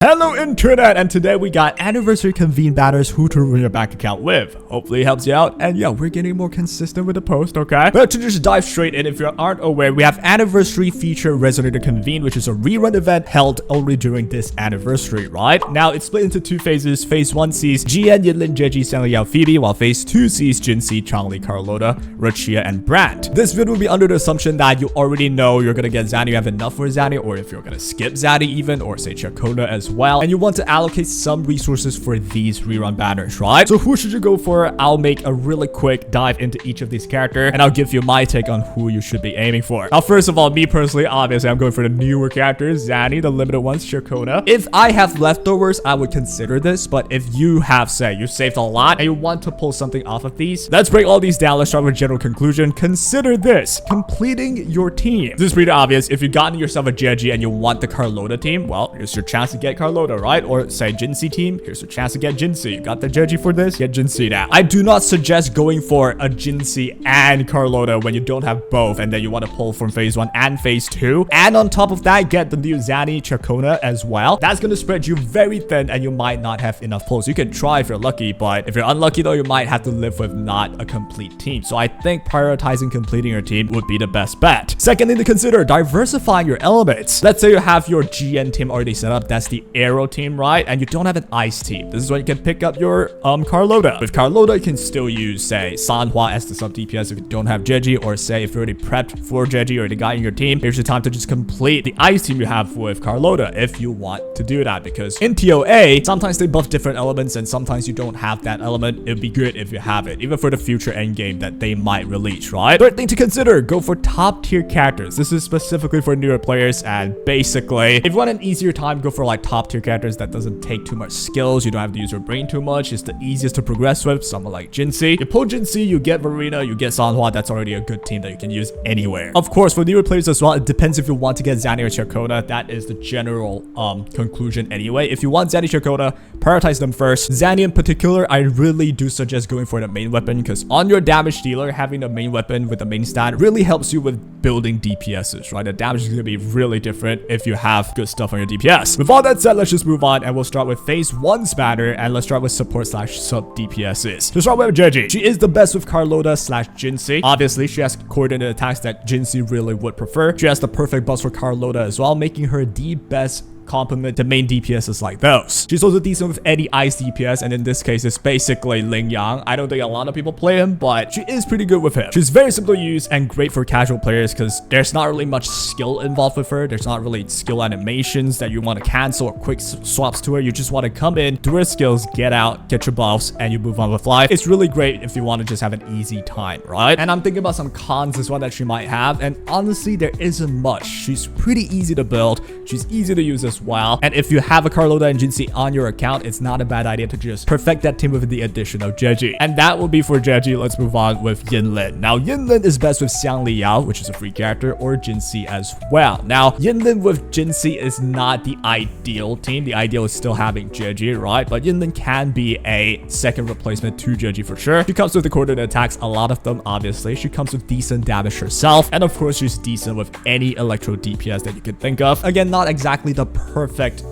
Hello internet, and today we got anniversary convene banners who to ruin your bank account with. Hopefully it helps you out, and yeah, we're getting more consistent with the post, okay? But to just dive straight in, if you aren't aware, we have anniversary feature resonator convene, which is a rerun event held only during this anniversary, right? Now it's split into two phases. Phase 1 sees Jian, Yinlin, Jeji, Xiangliao, Phoebe, while phase 2 sees Jinxi, Changli, Carlota, Rachia, and Brand. This vid will be under the assumption that you already know you're gonna get zani, you have enough for zani, or if you're gonna skip zani even, or say ciaccona as well, and you want to allocate some resources for these rerun banners, right? So who should you go for? I'll make a really quick dive into each of these characters, and I'll give you my take on who you should be aiming for. Now, first of all, me personally, obviously, I'm going for the newer characters, zani, the limited ones, ciaccona. If I have leftovers, I would consider this, but if you have, say, you saved a lot, and you want to pull something off of these, let's break all these down. Let's start with general conclusion. Consider this: completing your team. This is pretty obvious. If you've gotten yourself a Jeji and you want the Carlota team, well, here's your chance to get Carlota, right? Or say Jinxi team, here's your chance to get Jinxi. You got the Jeji for this, get Jinxi now. I do not suggest going for a Jinxi and Carlota when you don't have both, and then you want to pull from phase 1 and phase 2. And on top of that, get the new zani ciaccona as well. That's going to spread you very thin, and you might not have enough pulls. You can try if you're lucky, but if you're unlucky though, you might have to live with not a complete team. So I think prioritizing completing your team would be the best bet. Second thing to consider, diversifying your elements. Let's say you have your GN team already set up. That's the arrow team, right? And you don't have an ice team. This is when you can pick up your Carlota. With Carlota, you can still use, say, Sanhua as the sub DPS if you don't have Jeji, or say if you're already prepped for Jeji or the guy in your team, here's your time to just complete the ice team you have with Carlota if you want to do that, because in TOA, sometimes they buff different elements and sometimes you don't have that element. It'd be good if you have it, even for the future endgame that they might release, right? Third thing to consider, go for top tier characters. This is specifically for newer players, and basically, if you want an easier time, go for like top tier characters that doesn't take too much skills. You don't have to use your brain too much. It's the easiest to progress with. Someone like Jinxi. You pull Jinxi, you get Verena, you get Sanhua. That's already a good team that you can use anywhere. Of course, for newer players as well, it depends if you want to get zani or ciaccona. That is the general conclusion anyway. If you want zani, ciaccona, prioritize them first. Zani in particular, I really do suggest going for the main weapon, because on your damage dealer, having the main weapon with the main stat really helps you with building DPSs, right? The damage is going to be really different if you have good stuff on your DPS. With all that said, let's just move on, and we'll start with phase 1's banner, and let's start with support / sub DPSs. To start with Jeji, she is the best with Carlota / Jinxi. Obviously, she has coordinated attacks that Jinxi really would prefer. She has the perfect buffs for Carlota as well, making her the best complement to main DPSs like those. She's also decent with any ice DPS, and in this case, it's basically Ling Yang. I don't think a lot of people play him, but she is pretty good with him. She's very simple to use and great for casual players because there's not really much skill involved with her. There's not really skill animations that you want to cancel or quick swaps to her. You just want to come in, do her skills, get out, get your buffs, and you move on with life. It's really great if you want to just have an easy time, right? And I'm thinking about some cons as well that she might have, and honestly, there isn't much. She's pretty easy to build. She's easy to use as well. And if you have a Carlota and Jinxi on your account, it's not a bad idea to just perfect that team with the addition of Jeji. And that will be for Jeji. Let's move on with Yinlin. Now, Yinlin is best with Xiangliao, which is a free character, or Jinxi as well. Now, Yinlin with Jinxi is not the ideal team. The ideal is still having Jeji, right? But Yinlin can be a second replacement to Jeji for sure. She comes with the coordinated attacks, a lot of them, obviously. She comes with decent damage herself. And of course, she's decent with any electro DPS that you can think of. Again, not exactly the perfect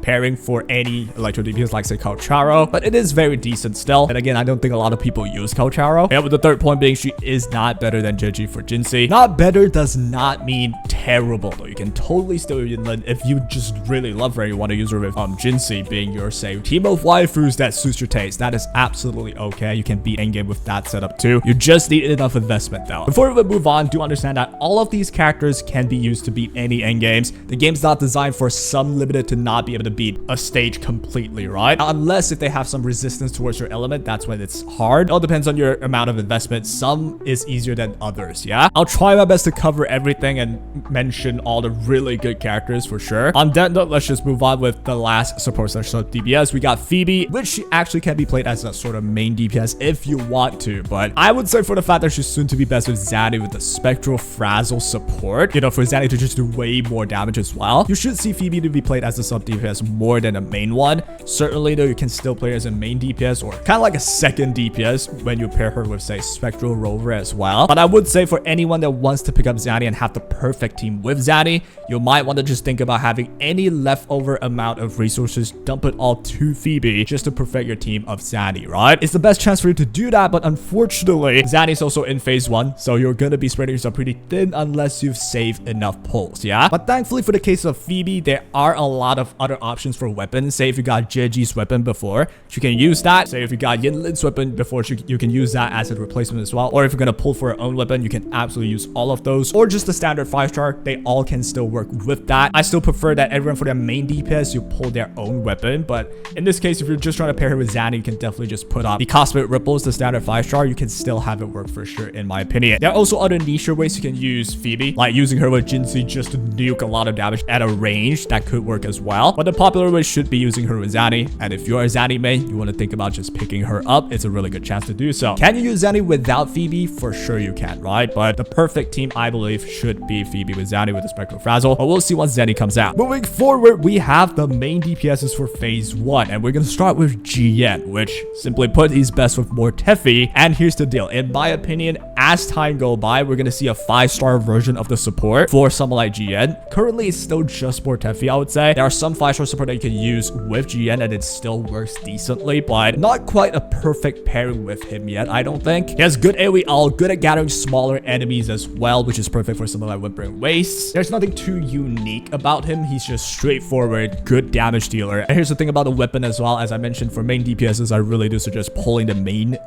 pairing for any electro DPS like say Calcharo, but it is very decent still. And again, I don't think a lot of people use Calcharo. And with the third point being, she is not better than Jeji for Jinxi. Not better does not mean terrible though. You can totally still use Yinlin if you just really love her. You want to use her with Jinxi being your say team of waifus that suits your taste. That is absolutely okay. You can beat endgame with that setup too. You just need enough investment though. Before we move on, do understand that all of these characters can be used to beat any endgames. The game's not designed for some limited to not be able to beat a stage completely, right? Unless if they have some resistance towards your element, that's when it's hard. It all depends on your amount of investment. Some is easier than others, yeah? I'll try my best to cover everything and mention all the really good characters for sure. On that note, let's just move on with the last support / sub DPS. We got Phoebe, which she actually can be played as a sort of main DPS if you want to, but I would say for the fact that she's soon to be best with zani with the spectral frazzle support, you know, for zani to just do way more damage as well, you should see Phoebe to be played as a sub DPS more than a main one. Certainly though, you can still play as a main DPS or kind of like a second DPS when you pair her with say Spectral Rover as well. But I would say for anyone that wants to pick up zani and have the perfect perfect team with zani, you might want to just think about having any leftover amount of resources, dump it all to Phoebe just to perfect your team of zani, right? It's the best chance for you to do that, but unfortunately, zani is also in phase 1, so you're gonna be spreading yourself pretty thin unless you've saved enough pulls, yeah? But thankfully for the case of Phoebe, there are a lot of other options for weapons. Say if you got Jeji's weapon before, you can use that. Say if you got Yinlin's weapon before, you can use that as a replacement as well. Or if you're gonna pull for your own weapon, you can absolutely use all of those. Or just the standard 5-star, they all can still work with that. I still prefer that everyone for their main DPS, you pull their own weapon. But in this case, if you're just trying to pair her with zani, you can definitely just put on the Cosmic Ripples, the standard 5-star. You can still have it work for sure, in my opinion. There are also other niche ways you can use Phoebe, like using her with Jinxie just to nuke a lot of damage at a range. That could work as well. But the popular way should be using her with zani. And if you're a zani main, you want to think about just picking her up. It's a really good chance to do so. Can you use zani without Phoebe? For sure you can, right? But the perfect team, I believe, should be Phoebe with zani with the Spectral Frazzle. But we'll see once zani comes out. Moving forward, we have the main DPSs for phase 1. And we're going to start with GN, which simply put, he's best with Mortefi. And here's the deal. In my opinion, as time goes by, we're going to see a 5-star version of the support for someone like GN. Currently, it's still just Mortefi, I would say. There are some 5-star support that you can use with GN and it still works decently, but not quite a perfect pairing with him yet, I don't think. He has good AoE all, good at gathering smaller enemies as well, which is perfect for someone like Wuthering Waves. There's nothing too unique about him. He's just straightforward, good damage dealer. And here's the thing about the weapon as well. As I mentioned, for main DPSs, I really do suggest pulling the main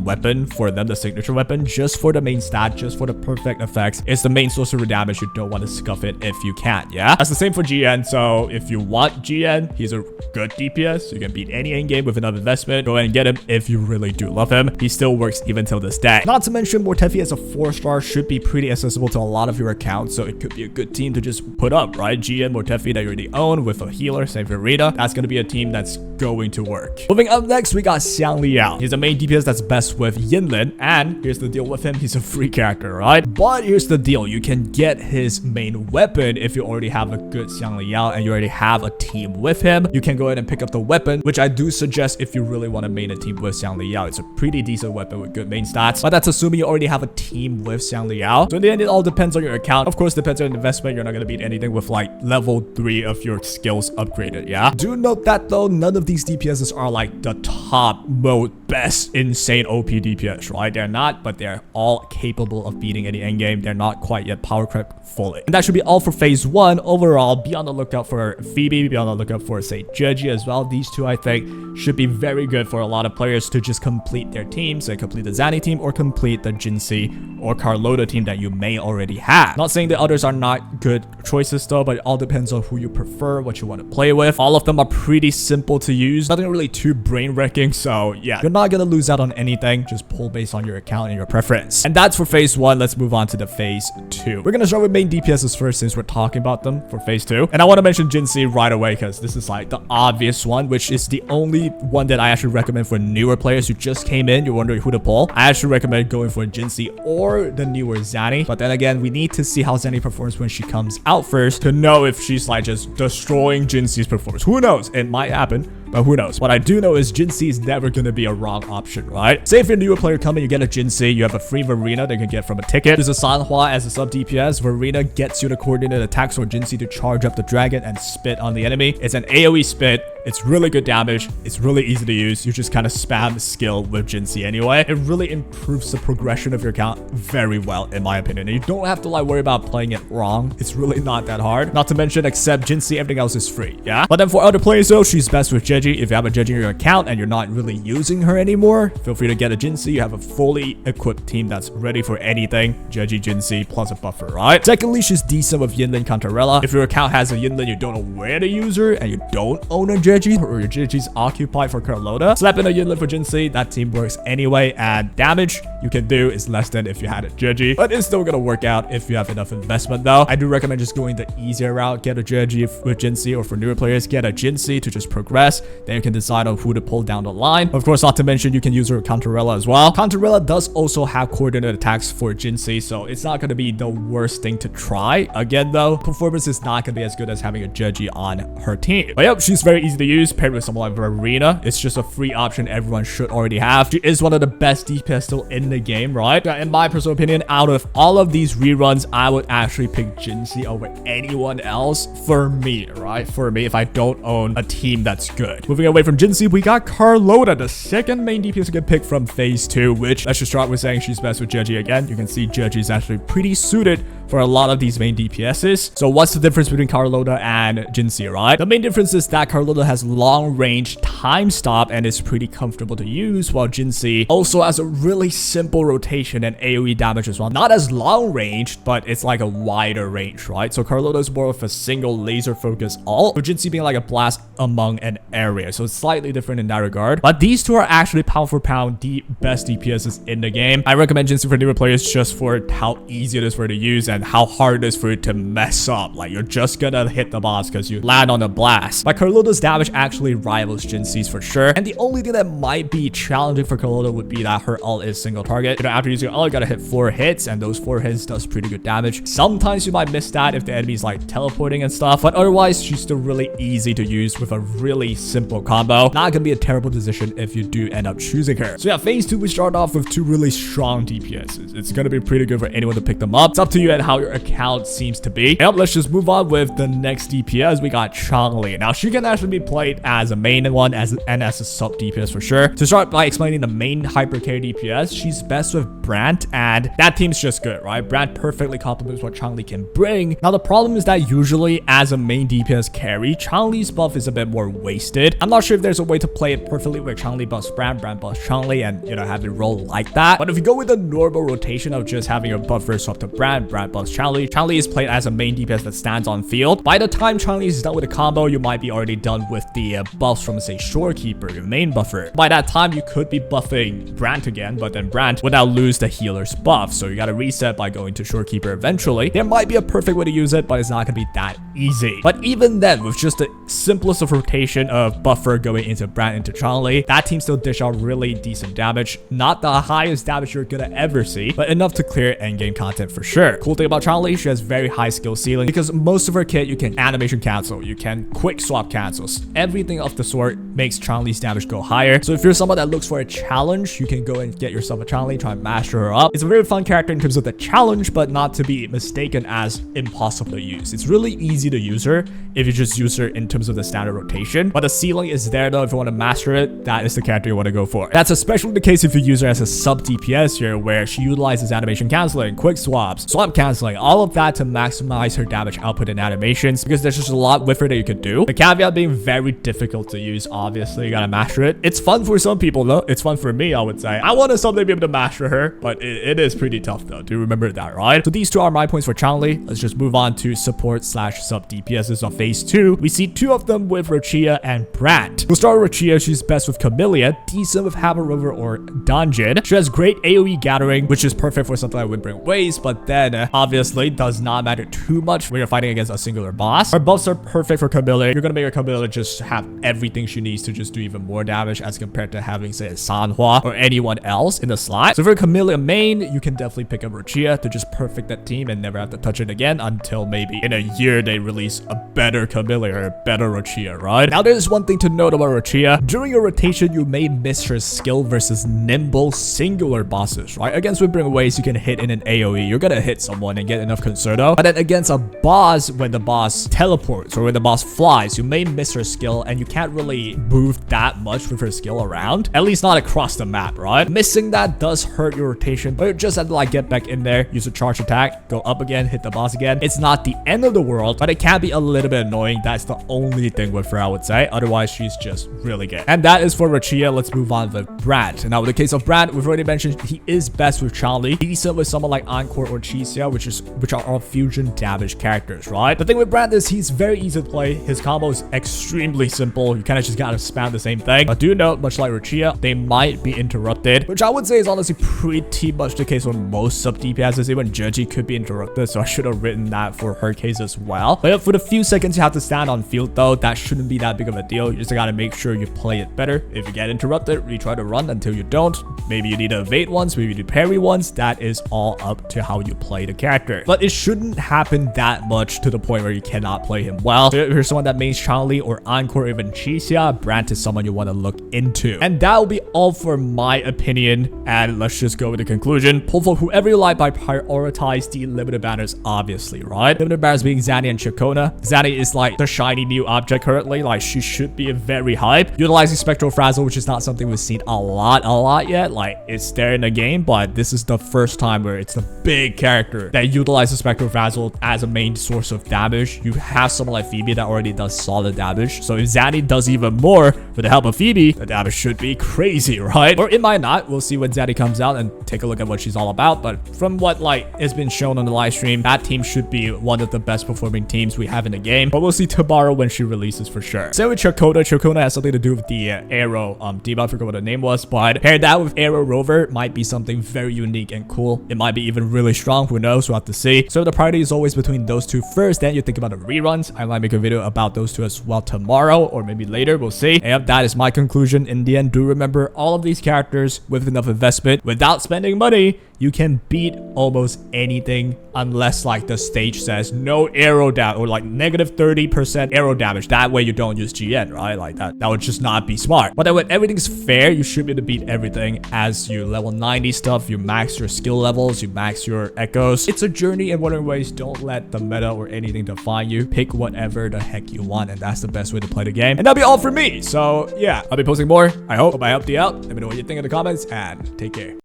weapon for them, the signature weapon, just for the main stat, just for the perfect effects. It's the main source of damage. You don't want to scuff it if you can, yeah? That's the same for GN. So if you want GN, he's a good DPS. You can beat any endgame with enough investment. Go ahead and get him if you really do love him. He still works even till this day. Not to mention, Mortefi as a 4-star should be pretty accessible to a lot of your accounts, so it could be a good team to just put up, right? GN, Mortefi that you already own with a healer, save for Rita. That's going to be a team that's going to work. Moving up next, we got Xiang Liao. He's a main DPS that's best with Yinlin, and here's the deal with him. He's a free character, right? But here's the deal. You can get his main weapon if you already have a good Xiang Liao and you already have a team with him. You can go ahead and pick up the weapon, which I do suggest if you really want to main a team with Xiang Liao. It's a pretty decent weapon with good main stats, but that's assuming you already have a team with Xiang Liao. So in the end, it all depends on your account. Of course, depends on your investment. You're not going to beat anything with like level 3 of your skills upgraded, yeah? Do note that though, none of these DPSs are like the top mode best insane OP DPS, right? They're not, but they're all capable of beating any endgame. They're not quite yet power crept fully. And that should be all for phase 1. Overall, be on the lookout for Phoebe, be on the lookout for, say, Jeji as well. These two, I think, should be very good for a lot of players to just complete their teams, say complete the Zani team or complete the Jinxie or Carlota team that you may already have. Not saying the others are not good choices though, but it all depends on who you prefer, what you want to play with. All of them are pretty simple to use, nothing really too brain-wrecking, so yeah, you're not gonna lose out on anything. Just pull based on your account and your preference. And that's for phase 1. Let's move on to the phase 2. We're gonna start with main DPSs first since we're talking about them for phase 2. And I want to mention Jinxie right away because this is like the obvious one, which is the only one that I actually recommend for newer players who just came in. You're wondering who to pull. I actually recommend going for Jinxie or the newer Zani. But then again, we need to see how Zani performs when she comes out first to know if she's like just destroying Jinxie's performance. Who knows? It might happen, but who knows? What I do know is Jinxie is never going to be a wrong option, right? Say if you're a newer player coming, you get a Jinxie, you have a free Verena that you can get from a ticket. There's a Sanhua as a sub DPS. Verena gets you the coordinated attacks for Jinxie to charge up the dragon and spit on the enemy. It's an AoE spit. It's really good damage. It's really easy to use. You just kind of spam skill with Jinxie anyway. It really improves the progression of your account very well, in my opinion. And you don't have to like worry about playing it wrong. It's really not that hard. Not to mention, except Jinxie, everything else is free, yeah? But then for other players though, she's best with Jeji. If you have a Jeji in your account and you're not really using her anymore, feel free to get a Jinxie. You have a fully equipped team that's ready for anything. Jeji, Jinxie, plus a buffer, right? Secondly, she's decent with Yinlin Cantarella. If your account has a Yinlin, you don't know where to use her, and you don't own a Jeji, or your Jeji's occupied for Carlota, slap in a Yinlin for Jinxie. That team works anyway, and damage you can do is less than if you had a Jeji, but it's still gonna work out if you have enough investment though. I do recommend just going the easier route. Get a Jeji with Jinxie, or for newer players, get a Jinxie to just progress. Then you can decide on who to pull down the line. Of course, not to mention you can use her with Cantarella as well. Cantarella does also have coordinated attacks for Jinxie, so it's not gonna be the worst thing to try. Again though, performance is not gonna be as good as having a Jeji on her team. But yep, she's very easy to to use paired with someone like Rerun. It's just a free option everyone should already have. She is one of the best DPS still in the game, right? In my personal opinion, out of all of these reruns, I would actually pick Jinxie over anyone else for me, right? For me, if I don't own a team that's good. Moving away from Jinxie, we got Carlota, the second main DPS to get picked from phase 2, which let's just start with saying she's best with Jeji again. You can see Jeji is actually pretty suited for a lot of these main DPSs. So what's the difference between Carlota and Jinxie, right? The main difference is that Carlota has long range time stop and is pretty comfortable to use, while Jinxie also has a really simple rotation and AoE damage as well. Not as long range, but it's like a wider range, right? So Carlota is more of a single laser focus ult, with Jinxie being like a blast among an area. So it's slightly different in that regard. But these two are actually pound for pound the best DPSs in the game. I recommend Jinxie for newer players just for how easy it is for it to use and how hard it is for it to mess up. Like, you're just gonna hit the boss because you land on a blast. But Carlota's damage actually rivals Jinxie's for sure. And the only thing that might be challenging for Carlota would be that her ult is single target. You know, after using your ult, you gotta hit 4 hits, and those 4 hits does pretty good damage. Sometimes you might miss that if the enemy's like teleporting and stuff, but otherwise she's still really easy to use with a really simple combo. Not gonna be a terrible decision if you do end up choosing her. So yeah, phase 2, we start off with 2 really strong DPSs. It's gonna be pretty good for anyone to pick them up. It's up to you and how your account seems to be. Yep, let's just move on with the next DPS. We got Changli. Now she can actually be played as a main one and as a sub DPS for sure. To start by explaining the main hyper carry DPS, she's best with Brandt, and that team's just good, right? Brandt perfectly complements what Changli can bring. Now the problem is that usually as a main DPS carry, Changli's buff is a bit more wasted. I'm not sure if there's a way to play it perfectly where Changli buffs Brandt, Brandt buffs Changli, and you know, have it roll like that. But if you go with the normal rotation of just having your buffer swap to Brandt, Brandt buffs Changli, Changli is played as a main DPS that stands on field. By the time Changli is done with a combo, you might be already done with the buffs from, say, Shorekeeper, your main buffer. By that time, you could be buffing Brandt again, but then Brandt would now lose the healer's buff, so you gotta reset by going to Shorekeeper eventually. There might be a perfect way to use it, but it's not gonna be that easy. But even then, with just the simplest of rotation of buffer going into Brandt into Changli, that team still dish out really decent damage. Not the highest damage you're gonna ever see, but enough to clear endgame content for sure. Cool thing about Changli, she has very high skill ceiling because most of her kit you can animation cancel, you can quick swap cancels. Everything of the sort makes Changli's damage go higher. So if you're someone that looks for a challenge, you can go and get yourself a Changli, try and master her up. It's a very fun character in terms of the challenge, but not to be mistaken as impossible to use. It's really easy to use her if you just use her in terms of the standard rotation. But the ceiling is there though. If you want to master it, that is the character you want to go for. That's especially the case if you use her as a sub DPS here, where she utilizes animation canceling, quick swaps, swap canceling, all of that to maximize her damage output in animations, because there's just a lot with her that you could do. The caveat being very difficult to use. Obviously, you gotta master it. It's fun for some people though. It's fun for me, I would say. I want to someday be able to master her, but it is pretty tough though. Do remember that, right? So these two are my points for Changli. Let's just move on to support slash sub DPSs on phase 2. We see 2 of them with Rochia and Brandt. We'll start with Rochia. She's best with Camellia, decent with Hammer Rover or Dungeon. She has great AoE gathering, which is perfect for something like Wuthering Waves, but then obviously does not matter too much when you're fighting against a singular boss. Her buffs are perfect for Camellia. You're gonna make her Camellia just have everything she needs to just do even more damage as compared to having, say, a Sanhua or anyone else in the slot. So for Camellia main, you can definitely pick up Rochia to just perfect that team and never have to touch it again until maybe in a year they release a better Camellia or a better Rochia, right? Now there's one thing to note about Rochia. During your rotation, you may miss her skill versus nimble singular bosses, right? Against Wuthering Waves, you can hit in an AoE. You're gonna hit someone and get enough concerto. But then against a boss, when the boss teleports or when the boss flies, you may miss her skill and you can't really move that much with her skill around. At least not across the map, right? Missing that does hurt your rotation, but you just have to like get back in there, use a charge attack, go up again, hit the boss again. It's not the end of the world, but it can be a little bit annoying. That's the only thing with her, I would say. Otherwise, she's just really good. And that is for Rochia. Let's move on with Brandt. Now, with the case of Brandt, we've already mentioned he is best with Changli, decent with someone like Encore or Chixia, which are all fusion damage characters, right? The thing with Brandt is he's very easy to play. His combo is extremely simple. You kind of just gotta spam the same thing. But do note, much like Rochia, they might be interrupted, which I would say is honestly pretty much the case with most sub DPSs. Even Jeji could be interrupted, so I should have written that for her case as well. But for the few seconds you have to stand on field though, that shouldn't be that big of a deal. You just gotta make sure you play it better. If you get interrupted, retry to run until you don't. Maybe you need to evade once, maybe you need to parry once. That is all up to how you play the character. But it shouldn't happen that much to the point where you cannot play him well. So if you're someone that mains Chun-Li or Encore, even Chicia, Brand is someone you want to look into. And that will be all for my opinion. And let's just go with the conclusion. Pull for whoever you like, by prioritize the limited banners, obviously, right? Limited banners being Zani and Ciaccona. Zani is like the shiny new object currently. Like, she should be very hype. Utilizing Spectral Frazzle, which is not something we've seen a lot yet. Like, it's there in the game, but this is the first time where it's the big character that utilizes Spectral Frazzle as a main source of damage. You have someone like Phoebe that already does solid damage. So if Zani does even more with the help of Phoebe, the damage should be crazy, right? Or it might not. We'll see when Zani comes out and take a look at what she's all about. But from what like has been shown on the live stream, that team should be one of the best performing teams we have in the game. But we'll see tomorrow when she releases for sure. Same with Ciaccona. Ciaccona has something to do with the arrow debuff. I forgot what the name was, but pair that with Arrow Rover might be something very unique and cool. It might be even really strong. Who knows? We'll have to see. So the priority is always between those two first. Then you think about the reruns. I might make a video about those two as well tomorrow or maybe later. We'll see. And that is my conclusion. In the end, do remember all of these characters with enough investment without spending money, you can beat almost anything unless like the stage says no arrow damage or like negative 30% arrow damage. That way you don't use GN, right? Like that would just not be smart. But then when everything's fair, you should be able to beat everything. As you level 90 stuff, you max your skill levels, you max your echoes. It's a journey in Wuthering Waves. Don't let the meta or anything define you. Pick whatever the heck you want, and that's the best way to play the game. And that'll be all for me. So yeah, I'll be posting more. I hope I helped you out. Let me know what you think in the comments, and take care.